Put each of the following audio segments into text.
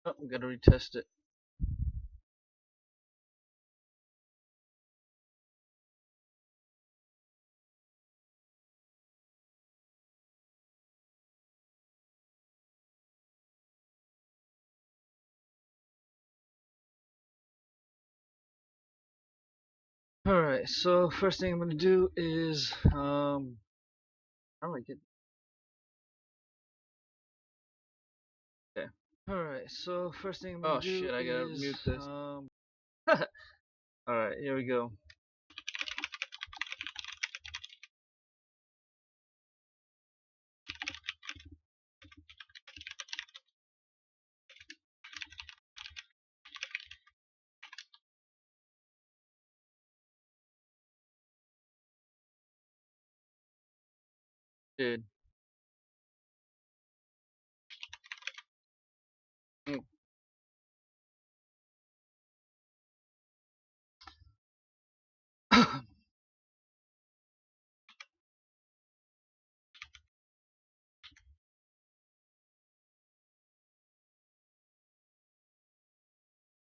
Oh, I'm gonna retest it. Alright, so first thing I'm gonna do is how do I get okay. Alright, so first thing I'm gonna do shit, I gotta is mute this. Alright, here we go. Dude. Mm.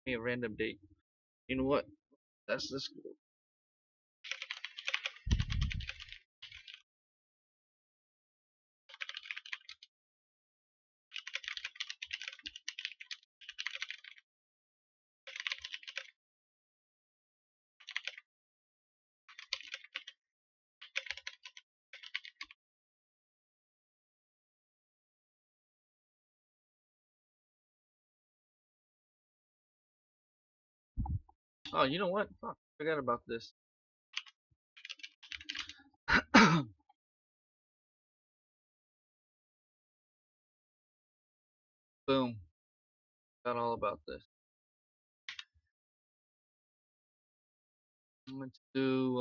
A random date. You know what? That's this. Oh, you know what? Fuck, forgot about this. Boom. Got all about this. I'm going to do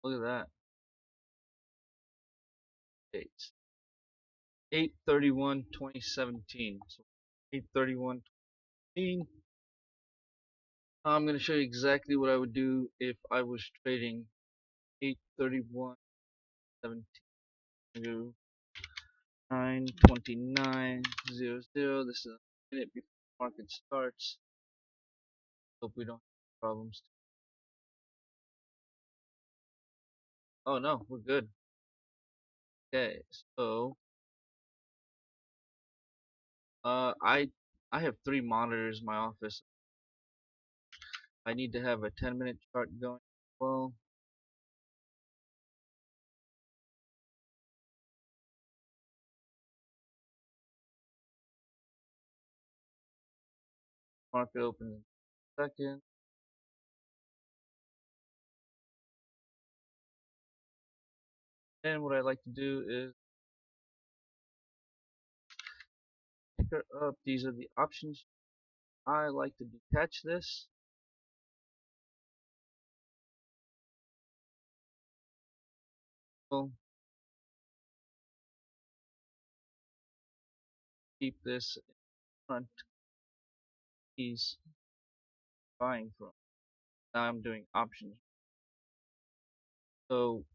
look at that. Dates. 8/31/2017. So 8/31/2017. I'm going to show you exactly what I would do if I was trading 8/31/17 to 9/29/00. This is a minute before the market starts. Hope we don't have problems. Oh no, we're good. Okay, so I have three monitors in my office. I need to have a 10-minute chart going. Well, market opens in a second. And what I like to do is pick her up. These are the options. I like to detach this. Well, keep this in front. He's buying from. Now I'm doing options. So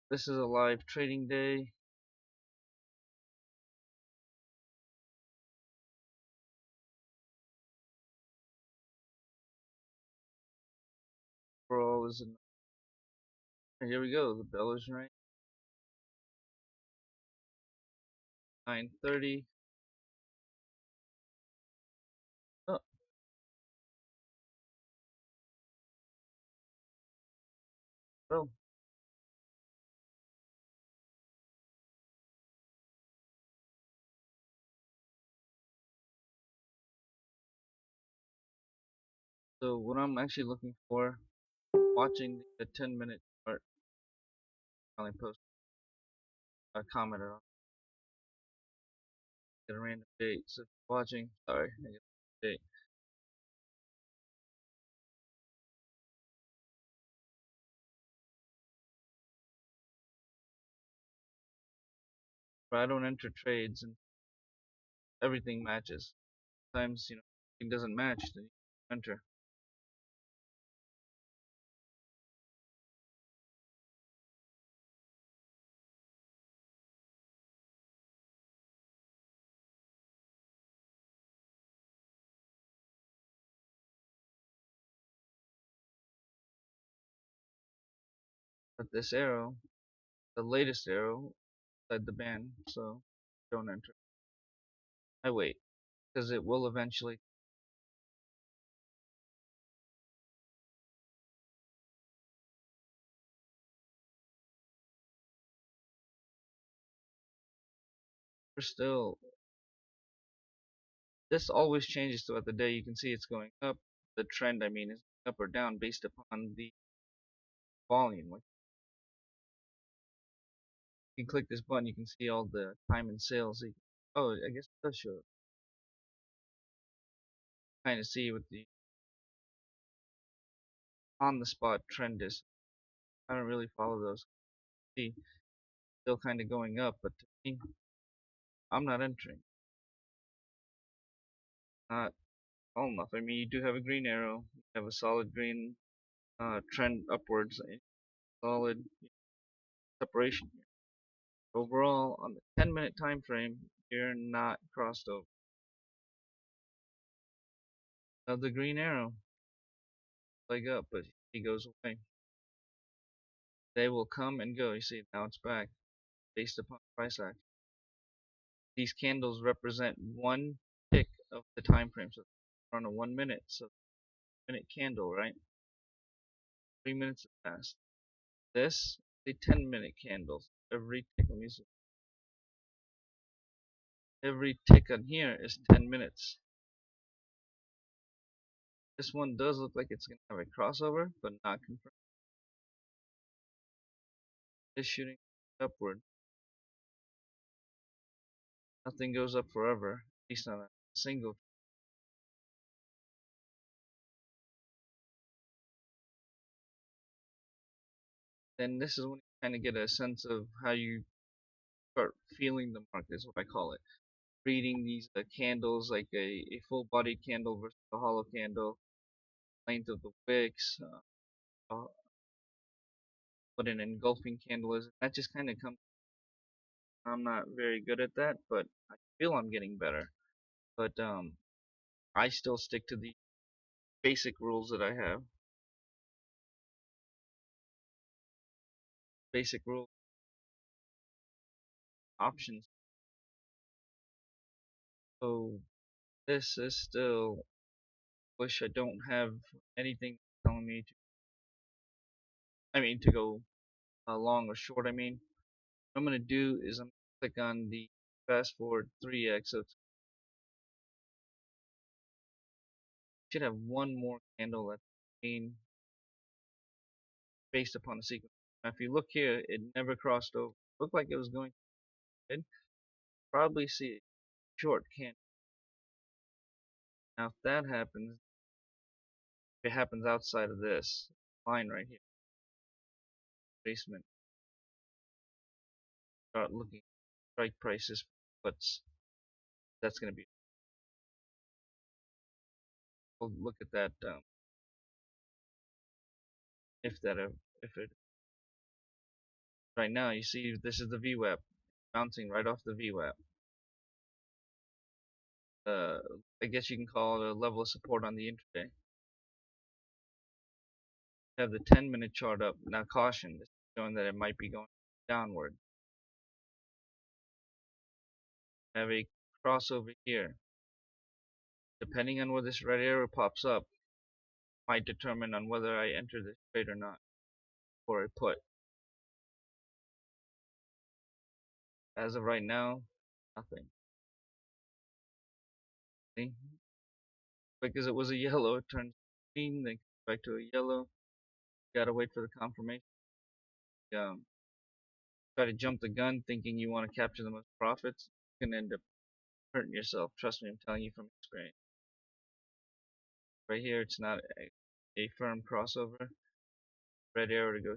this is a live trading day. Overall is in. Here we go. The bell is ringing. 9:30. Oh, well. So what I'm actually looking for, watching the 10-minute chart. I post a comment on get a random date. So if you're watching, sorry, I get a date. But I don't enter trades and everything matches. Sometimes, it doesn't match. Then enter. But this arrow, the latest arrow, said the ban, so don't enter. I wait, because it will eventually. We're still. This always changes throughout the day. You can see it's going up. The trend, I mean, is up or down based upon the volume. Like you can click this button, you can see all the time and sales. Oh, I guess it does show. Kind of see what the on the spot trend is. I don't really follow those. See, still kind of going up, but to me, I'm not entering. Not all enough. I mean, you do have a green arrow. You have a solid green trend upwards, a solid separation here. Overall, on the 10-minute time frame, you're not crossed over. Now the green arrow, leg up, but he goes away. They will come and go. You see, now it's back based upon price action. These candles represent one tick of the time frame. So we're on a 1 minute, so minute candle, right? 3 minutes have passed. This is a 10-minute candle. Every tick, let me see. Every tick on here is 10 minutes. This one does look like it's going to have a crossover, but not confirmed. It's shooting upward. Nothing goes up forever, at least on a single. Then this is when you kind of get a sense of how you start feeling the market, is what I call it. Reading these candles, like a full body candle versus a hollow candle, length of the wicks, what an engulfing candle is. That just kind of comes. I'm not very good at that, but I feel I'm getting better. But I still stick to the basic rules that I have. Basic rule options. So this is still. Wish I don't have anything telling me to. I mean to go long or short. I mean, what I'm gonna do is I'm gonna click on the fast forward 3x. So it should have one more candle that's green based upon the sequence. Now, if you look here, it never crossed over. Looked like it was going to probably see a short candle. Now, if that happens, if it happens outside of this line right here, basement, start looking strike prices. What's that's going to be? We'll look at that if that if it right now you see this is the VWAP bouncing right off the VWAP. Uh, I guess you can call it a level of support on the intraday. Have the 10-minute chart up. Now caution, this is showing that it might be going downward. Have a crossover here. Depending on where this red arrow pops up, might determine on whether I enter this trade or not, or a put. As of right now, nothing. See? Quick as it was a yellow, it turns green, then back to a yellow. Gotta wait for the confirmation. Try to jump the gun thinking you want to capture the most profits, you can end up hurting yourself. Trust me, I'm telling you from experience. Right here, it's not a firm crossover. Red arrow to go.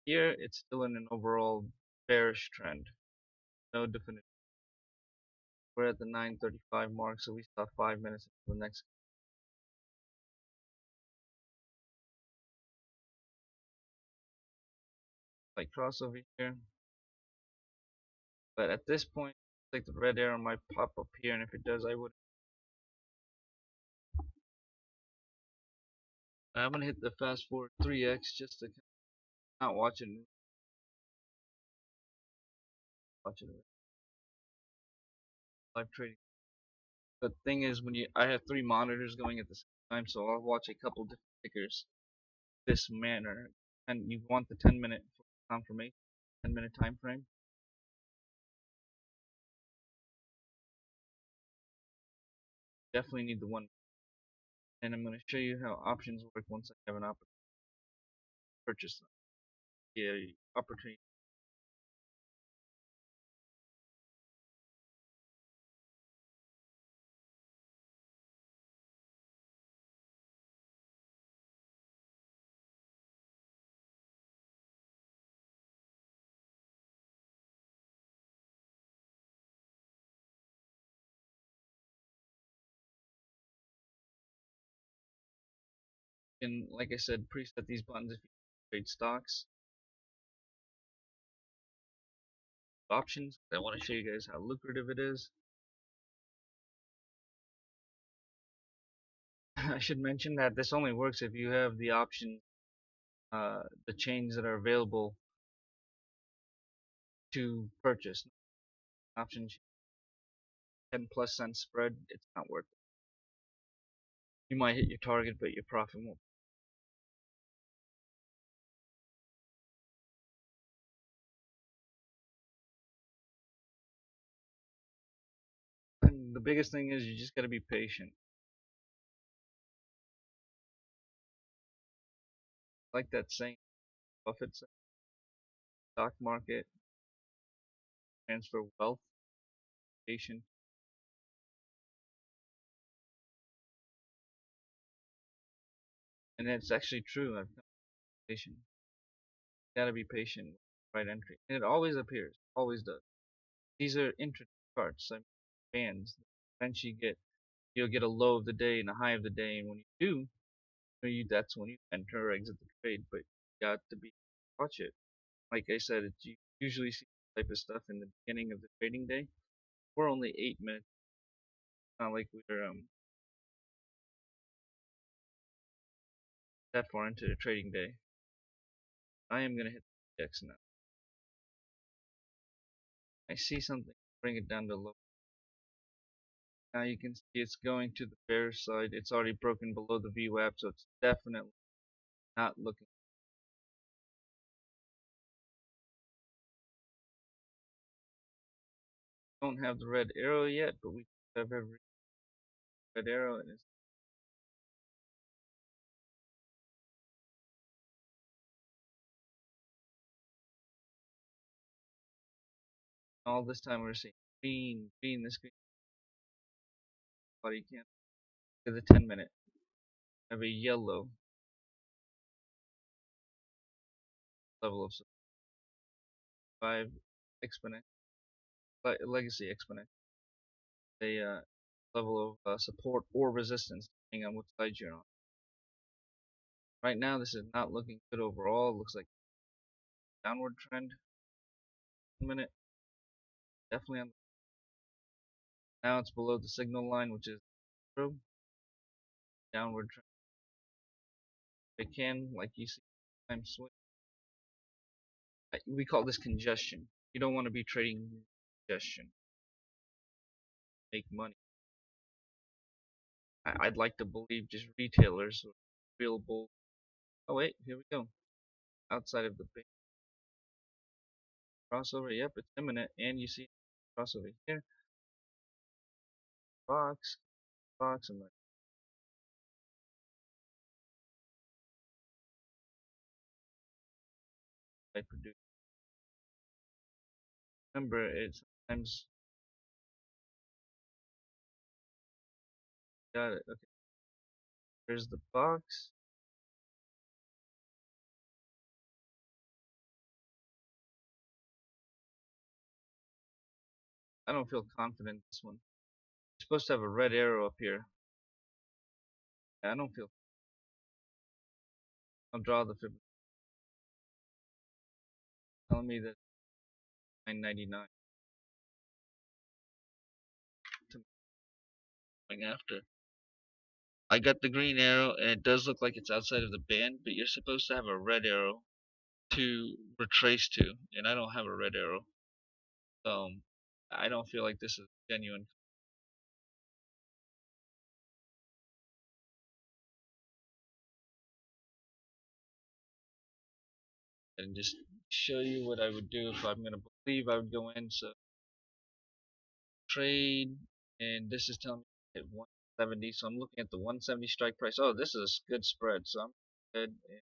Here, it's still in an overall bearish trend. No definitive. We're at the 9:35 mark, so we still have 5 minutes until the next. like crossover here. But at this point, like the red arrow might pop up here, and if it does, I would. I'm gonna hit the fast forward 3x just to not watch it live trading. The thing is, I have three monitors going at the same time, so I'll watch a couple different tickers this manner. And you want the 10-minute confirmation, 10-minute time frame. Definitely need the one. And I'm going to show you how options work once I have an opportunity to purchase them. Yeah, opportunity. And like I said, preset these buttons if you trade stocks. Options. I want to show you guys how lucrative it is. I should mention that this only works if you have the option, the chains that are available to purchase. Option 10+ cent spread, it's not worth it. You might hit your target, but your profit won't. And the biggest thing is you just got to be patient. Like that saying, Buffett said, stock market, transfer wealth, patient. And it's actually true. I've been patient. You got to be patient. Right entry. And it always appears. Always does. These are intraday charts. I mean, bands. Eventually you'll get a low of the day and a high of the day, and when you do, that's when you enter or exit the trade. But you got to be watch it. Like I said, you usually see this type of stuff in the beginning of the trading day. We're only 8 minutes. It's not like we're that far into the trading day. I am gonna hit the X now. I see something. Bring it down to low. Now you can see it's going to the bearish side. It's already broken below the VWAP, so it's definitely not looking. Don't have the red arrow yet, but we have every red arrow, and it's all this time we're seeing green, green, this green. But you can't. To the 10-minute. Have a yellow level of 5 exponent, legacy exponent. A level of support or resistance, depending on which side you're on. Right now, this is not looking good overall. It looks like downward trend. 1 minute, definitely on. Now it's below the signal line, which is 0. Downward trend. It can, like you see, time swing. We call this congestion. You don't want to be trading congestion. Make money. I'd like to believe just retailers are available. Oh wait, here we go. Outside of the big crossover, yep, it's imminent, and you see crossover here. Box, box, and I produce. Remember, it sometimes got it. Okay, there's the box. I don't feel confident in this one. You're supposed to have a red arrow up here. I don't feel. I'll draw the Fibonacci. telling me that 9.99 going after. I got the green arrow, and it does look like it's outside of the band, but you're supposed to have a red arrow to retrace to, and I don't have a red arrow. So I don't feel like this is genuine. And just show you what I would do if I'm gonna believe I would go in. So trade, and this is telling me at 170. So I'm looking at the 170 strike price. Oh, this is a good spread. So I'm good and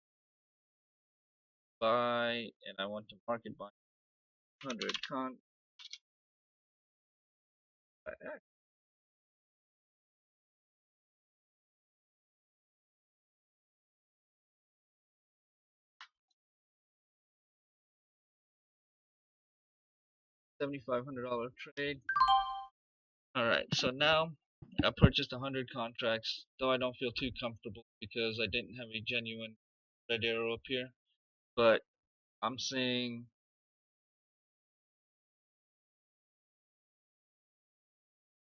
buy, and I want to market buy 100 con. 7,500 trade. All right, so now I purchased 100 contracts, though I don't feel too comfortable because I didn't have a genuine red arrow up here. But I'm seeing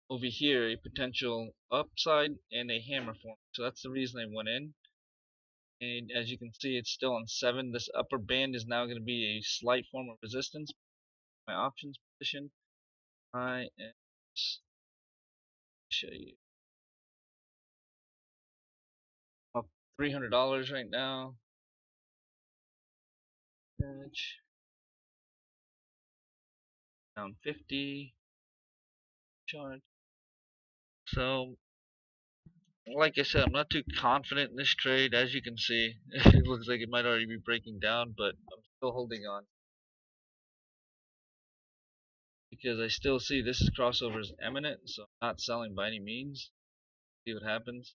over here a potential upside and a hammer form. So that's the reason I went in. And as you can see, it's still on 7. This upper band is now going to be a slight form of resistance. My options position, I am show you up $300 right now. Down 50 chart. So like I said, I'm not too confident in this trade. As you can see, it looks like it might already be breaking down, but I'm still holding on because I still see this is crossover is imminent, so I'm not selling by any means. See what happens.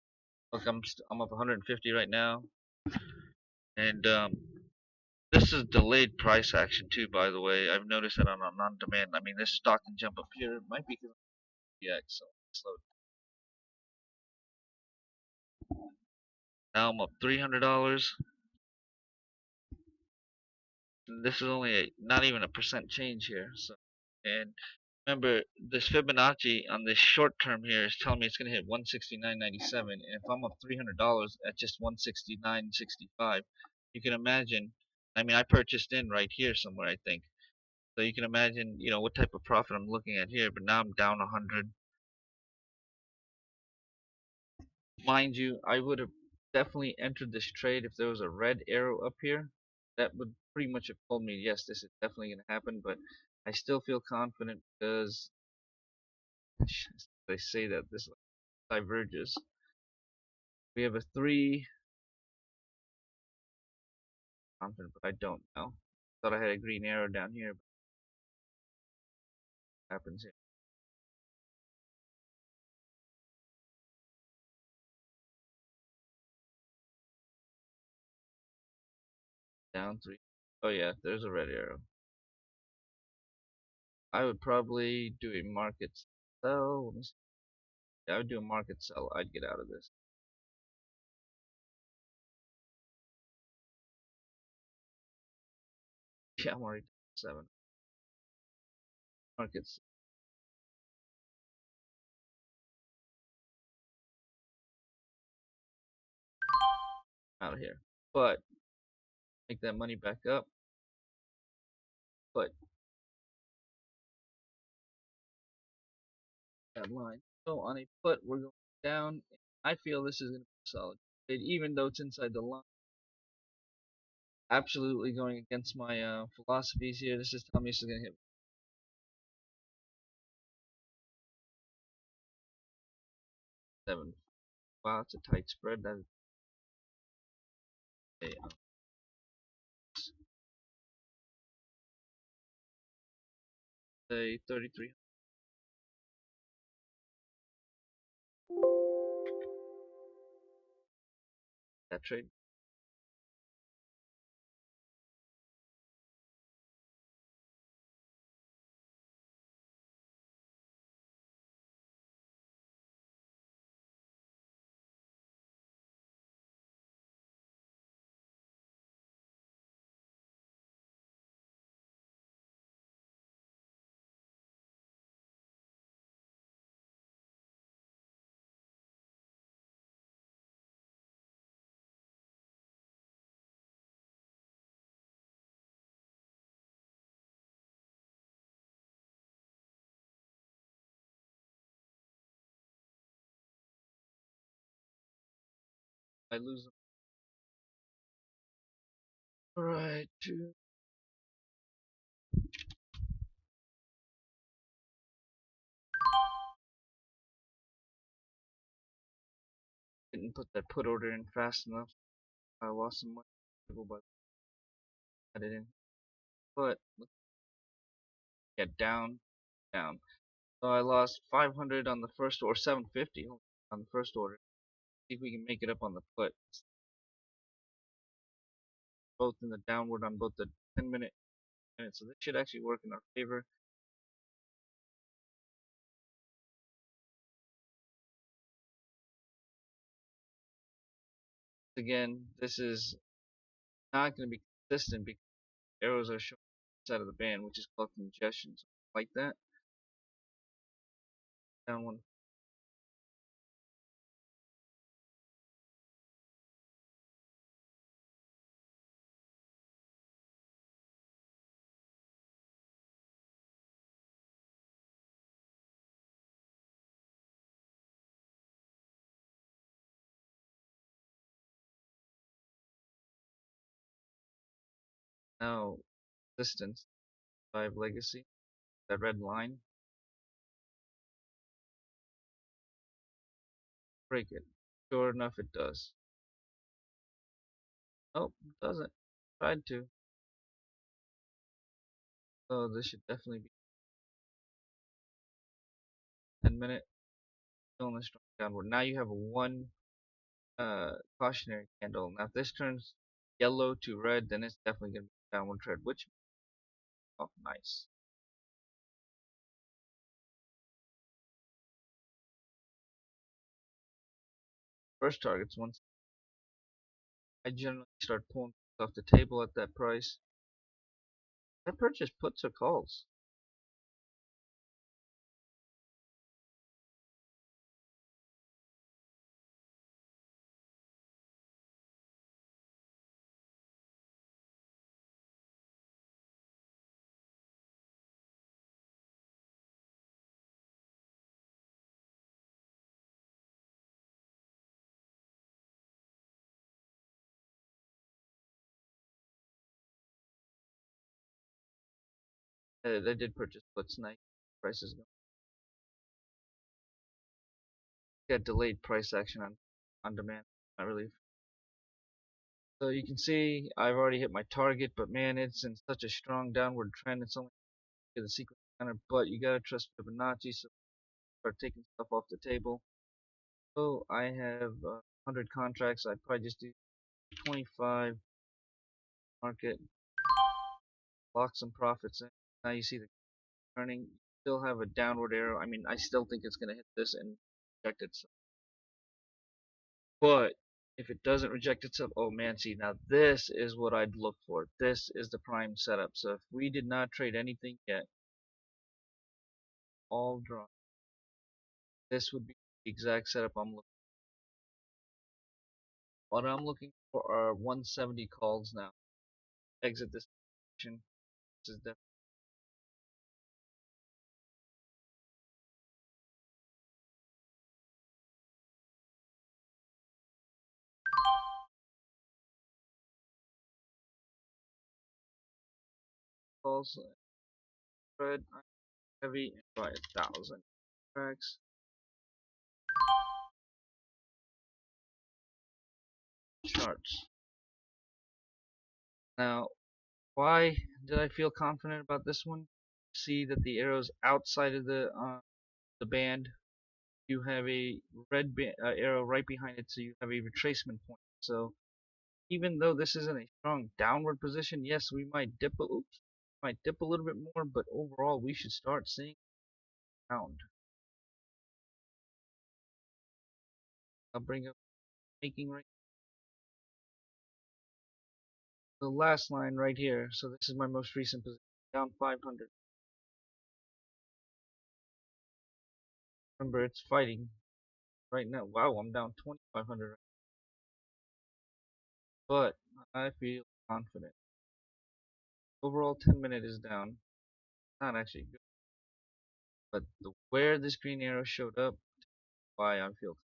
Look, I'm up 150 right now, and this is delayed price action too. By the way, I've noticed that on demand. I mean, this stock can jump up here. It might be because of PX, so slow. Now I'm up $300. This is only not even a percent change here. So, and remember, this Fibonacci on this short term here is telling me it's going to hit 169.97, and if I'm up $300 at just 169.65, you can imagine. I mean, I purchased in right here somewhere, I think. So you can imagine, what type of profit I'm looking at here. But now I'm down 100. Mind you, I would have definitely entered this trade if there was a red arrow up here. That would pretty much have told me, yes, this is definitely going to happen. But I still feel confident because they say that this diverges. We have a 3 confident, but I don't know. Thought I had a green arrow down here. But what happens here? Down 3. Oh yeah, there's a red arrow. I would probably do a market sell. Let me see. Yeah, I would do a market sell. I'd get out of this. Yeah, I'm already 7. Markets out of here. But make that money back up. But that line. So on a put, we're going down. I feel this is going to be solid. Even though it's inside the line. Absolutely going against my philosophies here. This is telling me this is going to hit 7. Wow, it's a tight spread. That is a 33. That trade. I lose them. Alright, didn't put that put order in fast enough. I lost some money, but I didn't. But let's get down. So I lost 500 on the first or 750 on the first order. See if we can make it up on the put. Both in the downward on both the 10-minute minute. So this should actually work in our favor. Again, this is not going to be consistent because arrows are showing inside of the band, which is called congestion. So like that, down one. Now resistance 5 legacy. That red line, break it. Sure enough, it does. Oh, it doesn't. Tried to. So this should definitely be 10-minute. Still in a strong downward. Now you have a one cautionary candle. Now if this turns yellow to red, then it's definitely going to be a downward trend, which oh nice. First target's once I generally start pulling off the table at that price. I purchase puts or calls. I did purchase puts. Nice prices go. Got delayed price action on demand. Not really. So you can see I've already hit my target, but man, it's in such a strong downward trend. It's only the sequence counter, but you gotta trust Fibonacci. So start taking stuff off the table. So I have 100 contracts. I'd probably just do 25 market, lock some profits in. Now you see the turning. Still have a downward arrow. I mean, I still think it's gonna hit this and reject itself. But if it doesn't reject itself, oh man, see now this is what I'd look for. This is the prime setup. So if we did not trade anything yet, all drawn, this would be the exact setup I'm looking. What I'm looking for are 170 calls now. Exit this position. This is definitely calls. Spread heavy and by 1,000 tracks. Charts. Now, why did I feel confident about this one? See that the arrows outside of the band. You have a red arrow right behind it, so you have a retracement point. So even though this isn't a strong downward position, yes, we might dip might dip a little bit more, but overall we should start seeing round. I'll bring up making right the last line right here. So this is my most recent position, down 500. Remember, it's fighting right now. Wow, I'm down 2,500, but I feel confident. Overall, 10-minute is down. Not actually good, but where this green arrow showed up, why I feel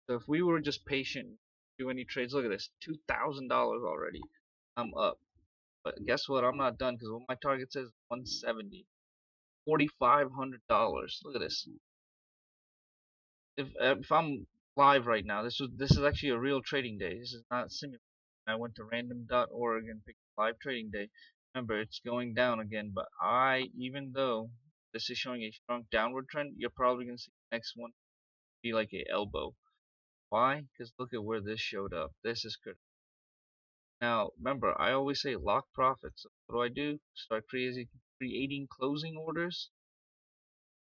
So if we were just patient, do any trades, look at this, $2,000 already. I'm up. But guess what? I'm not done because what my target says 170. $4,500. Look at this. If I'm live right now, this is actually a real trading day. This is not simulated. I went to random.org and picked live trading day. Remember, it's going down again, but even though this is showing a strong downward trend, you're probably gonna see the next one be like a elbow. Why? Because look at where this showed up. This is critical. Now, remember, I always say lock profits. So what do? Start creating closing orders,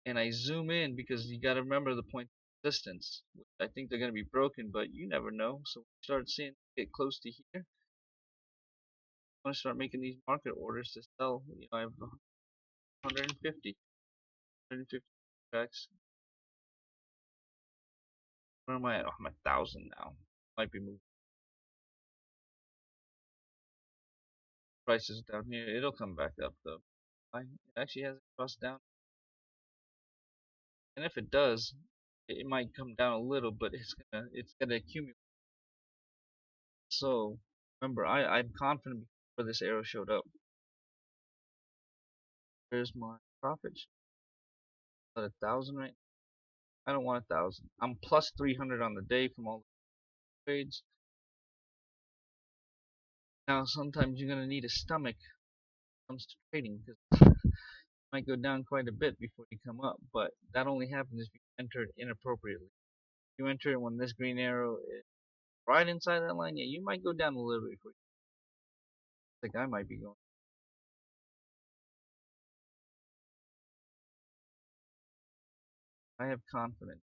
and I zoom in because you got to remember the point of resistance. I think they're going to be broken, but you never know. So when you start seeing get close to here, I want to start making these market orders to sell. I have 150, 150 contracts. Where am I at? Oh, I'm at 1,000 now. Might be moving prices down here. It'll come back up though. It actually has crossed down, and if it does, it might come down a little, but it's gonna accumulate. So remember, I'm confident before this arrow showed up. There's my profits. At 1,000 right now. I don't want 1,000. I'm plus 300 on the day from all the trades. Now sometimes you're gonna need a stomach when it comes to trading because it might go down quite a bit before you come up. But that only happens if you enter it inappropriately. If you enter it when this green arrow is right inside that line, yeah, you might go down a little bit before you think I might be going. I have confidence.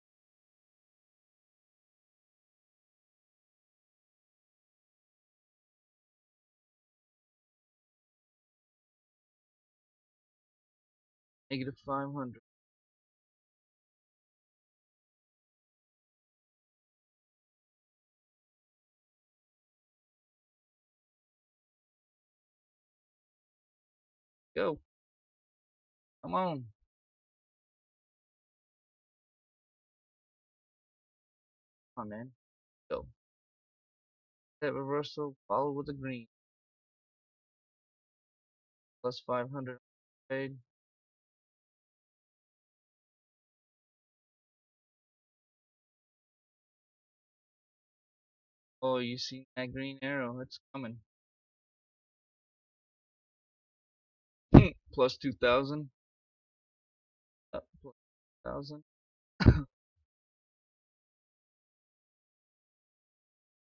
Negative 500. Go. Come on. Come on, man. Go. That reversal, follow with the green. Plus 500 trade. Oh, you see that green arrow? It's coming. Plus 2,000. Up plus 1,000.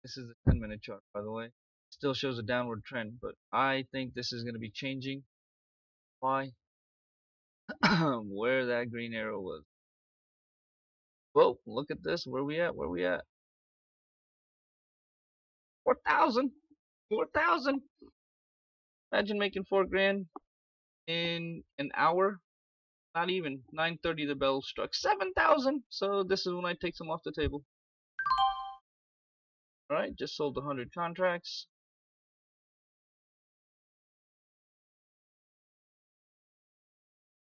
This is the 10-minute chart, by the way. Still shows a downward trend, but I think this is going to be changing. Why? Where that green arrow was. Whoa, look at this. Where we at? Where we at? 4,000. 4,000. Imagine making 4 grand in an hour. Not even. 9:30 the bell struck. 7,000. So this is when I take some off the table. Alright, just sold 100 contracts.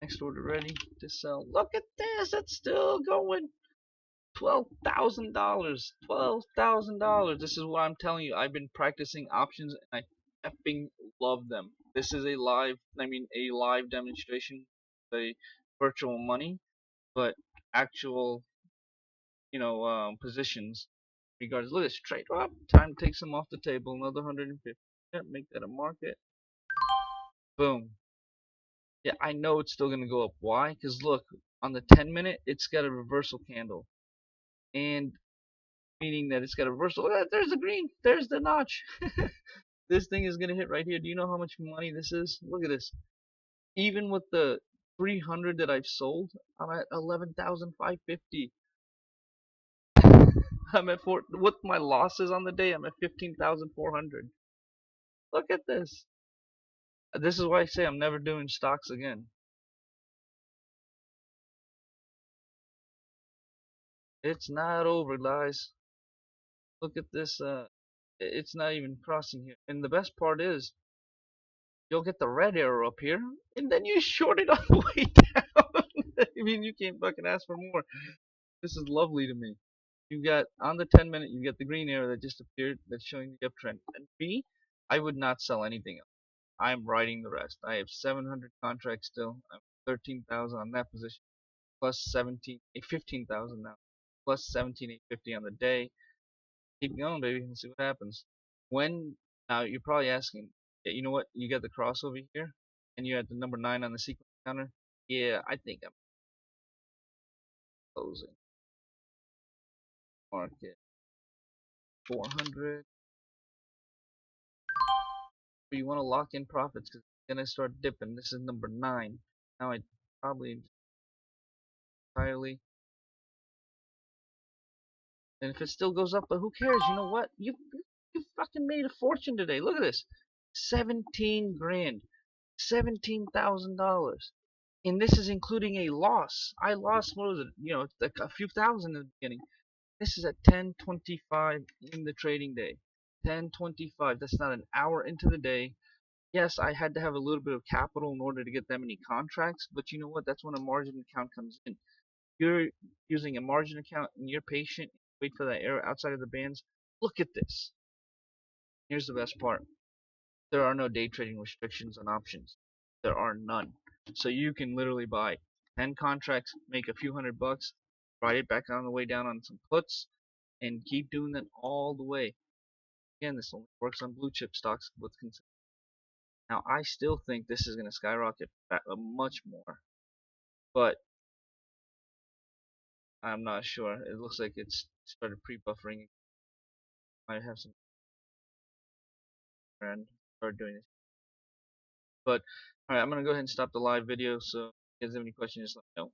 Next order ready to sell. Look at this. It's still going. $12,000. $12,000. This is what I'm telling you. I've been practicing options and I effing love them. This is a live demonstration, a virtual money, but actual, positions. Regardless, look at this trade drop. Time to take some off the table. Another 150. Yep, make that a market. Boom. Yeah, I know it's still gonna go up. Why? Because look, on the 10-minute, it's got a reversal candle, and meaning that it's got a reversal. Oh, there's the green. There's the notch. This thing is gonna hit right here. Do you know how much money this is? Look at this. Even with the 300 that I've sold, I'm at 11,550. I'm at four. With my losses on the day, I'm at 15,400. Look at this. This is why I say I'm never doing stocks again. It's not over, guys. Look at this. It's not even crossing here. And the best part is, you'll get the red arrow up here, and then you short it on the way down. I mean, you can't fucking ask for more. This is lovely to me. You got on the 10-minute, you get the green arrow that just appeared that's showing the uptrend. And me, I would not sell anything else. I'm riding the rest. I have 700 contracts still. I'm 13,000 on that position, plus 17, 15,000 now, plus 17,850 on the day. Keep going, baby, and see what happens. When now you're probably asking, yeah, you know what? You got the crossover here, and you're at the number 9 on the sequence counter. Yeah, I think I'm closing. Market 400. But you want to lock in profits because it's gonna start dipping. This is number 9. Now I probably entirely. And if it still goes up, but who cares? You know what? You fucking made a fortune today. Look at this. 17 grand. $17,000. And this is including a loss. I lost, what was it? Like a few thousand in the beginning. This is at 10:25 in the trading day. 10:25. That's not an hour into the day. Yes, I had to have a little bit of capital in order to get that many contracts, but you know what? That's when a margin account comes in. You're using a margin account and you're patient, wait for that arrow outside of the bands. Look at this. Here's the best part. There are no day trading restrictions on options. There are none. So you can literally buy 10 contracts, make a few $100, ride it back on the way down on some puts, and keep doing that all the way. Again, this only works on blue chip stocks with consistent. Now, I still think this is going to skyrocket much more, but I'm not sure. It looks like it's started pre-buffering. Might have some and start doing this. But all right, I'm gonna go ahead and stop the live video. So if you guys have any questions, just let me know.